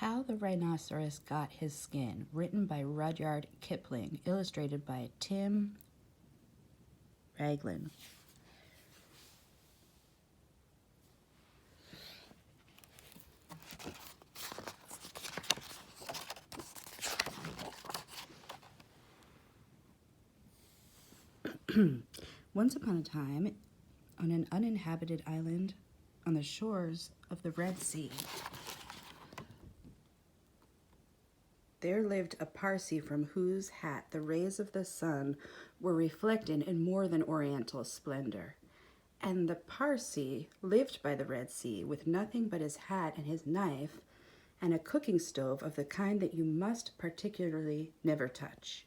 How the Rhinoceros Got His Skin, written by Rudyard Kipling, illustrated by Tim Raglan. Once upon a time, on an uninhabited island on the shores of the Red Sea, there lived a Parsee from whose hat the rays of the sun were reflected in more than oriental splendor. And the Parsee lived by the Red Sea with nothing but his hat and his knife and a cooking stove of the kind that you must particularly never touch.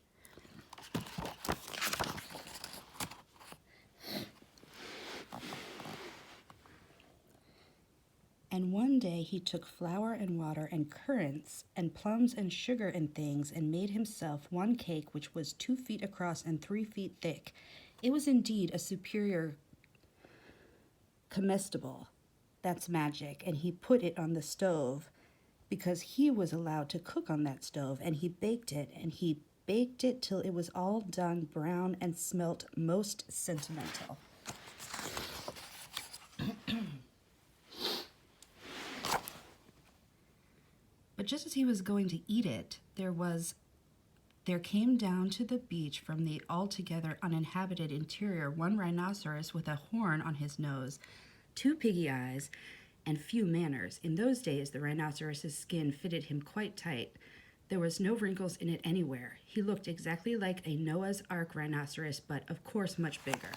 And one day he took flour and water and currants and plums and sugar and things and made himself one cake which was 2 feet across and 3 feet thick. It was indeed a superior comestible. That's magic. And he put it on the stove because he was allowed to cook on that stove, and he baked it till it was all done brown and smelt most sentimental. But just as he was going to eat it, there came down to the beach from the altogether uninhabited interior one rhinoceros with a horn on his nose, 2 piggy eyes, and few manners. In those days, the rhinoceros's skin fitted him quite tight. There was no wrinkles in it anywhere. He looked exactly like a Noah's Ark rhinoceros, but of course much bigger.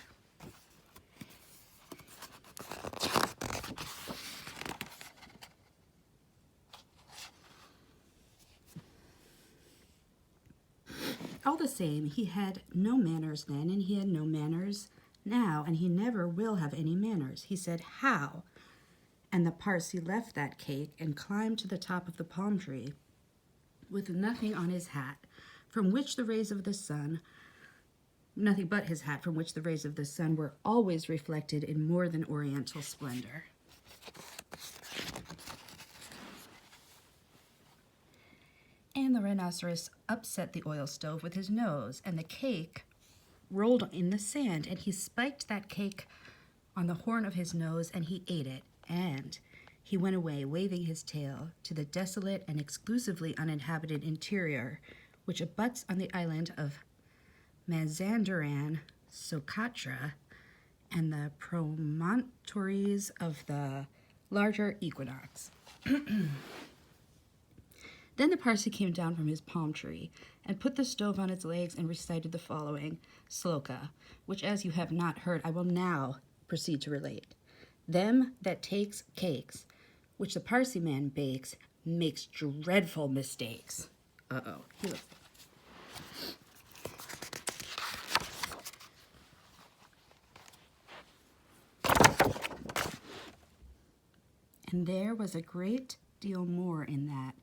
All the same, he had no manners then, and he had no manners now, and he never will have any manners. He said, "How?" And the Parsee left that cake and climbed to the top of the palm tree with nothing on his hat, from which the rays of the sun, nothing but his hat, from which the rays of the sun were always reflected in more than oriental splendor. And the rhinoceros upset the oil stove with his nose, and the cake rolled in the sand, and he spiked that cake on the horn of his nose, and he ate it, and he went away, waving his tail, to the desolate and exclusively uninhabited interior, which abuts on the island of Mazandaran, Socotra, and the promontories of the larger equinox. Then the Parsee came down from his palm tree and put the stove on its legs and recited the following sloka, which, as you have not heard, I will now proceed to relate. Them that takes cakes, which the Parsee man bakes, makes dreadful mistakes. Uh-oh. He looks... And there was a great deal more in that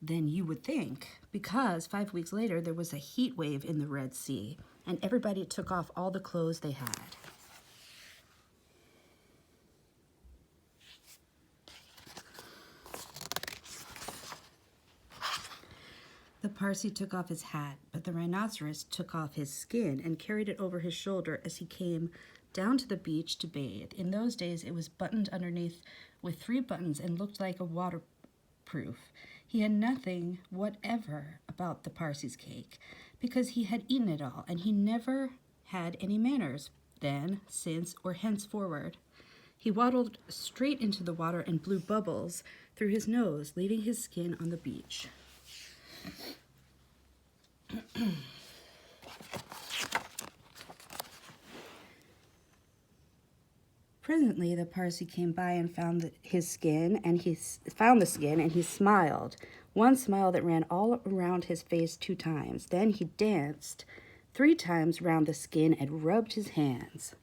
than you would think, because 5 weeks later there was a heat wave in the Red Sea, and everybody took off all the clothes they had. The Parsee took off his hat, but the rhinoceros took off his skin and carried it over his shoulder as he came down to the beach to bathe. In those days it was buttoned underneath with 3 buttons and looked like a waterproof. He had nothing whatever about the Parsee's cake, because he had eaten it all, and he never had any manners, then, since, or henceforward. He waddled straight into the water and blew bubbles through his nose, leaving his skin on the beach. Presently, the Parsee came by and found the skin, and he smiled. One smile that ran all around his face 2 times. Then he danced 3 times round the skin and rubbed his hands.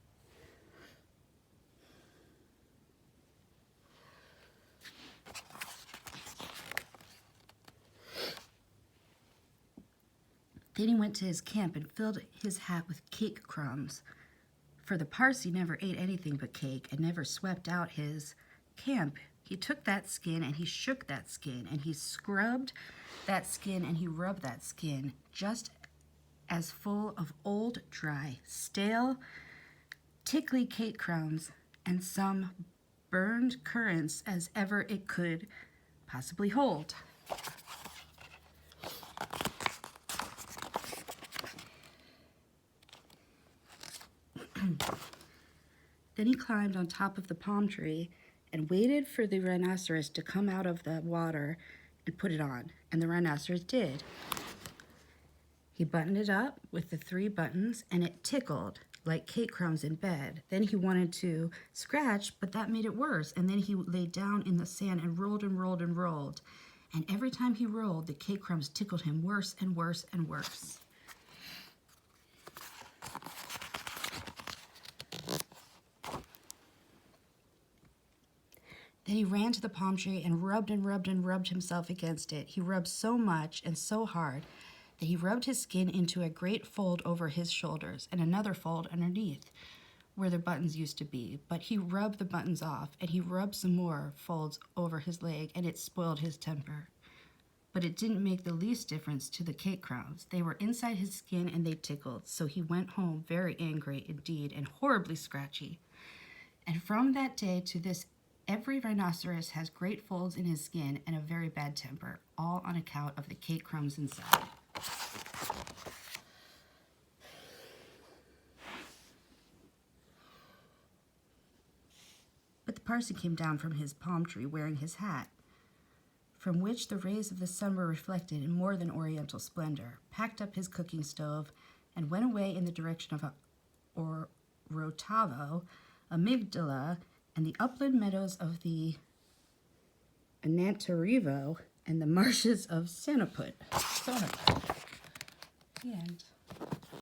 Then he went to his camp and filled his hat with cake crumbs. For the Parsee never ate anything but cake and never swept out his camp. He took that skin and he shook that skin and he scrubbed that skin and he rubbed that skin just as full of old, dry, stale, tickly cake crumbs and some burned currants as ever it could possibly hold. Then he climbed on top of the palm tree and waited for the rhinoceros to come out of the water and put it on, and the rhinoceros did. He buttoned it up with the 3 buttons, and it tickled like cake crumbs in bed. Then he wanted to scratch, but that made it worse, and then he lay down in the sand and rolled and rolled and rolled. And every time he rolled, the cake crumbs tickled him worse and worse and worse. Then he ran to the palm tree and rubbed and rubbed and rubbed himself against it. He rubbed so much and so hard that he rubbed his skin into a great fold over his shoulders and another fold underneath where the buttons used to be. But he rubbed the buttons off and he rubbed some more folds over his leg, and it spoiled his temper. But it didn't make the least difference to the cake crumbs. They were inside his skin and they tickled, so he went home very angry indeed and horribly scratchy. And from that day to this, every rhinoceros has great folds in his skin and a very bad temper, all on account of the cake crumbs inside. But the parson came down from his palm tree wearing his hat, from which the rays of the sun were reflected in more than oriental splendor, packed up his cooking stove, and went away in the direction of Orotavo, Amygdala, and the upland meadows of the Anantarivo and the marshes of Sonaput. The end.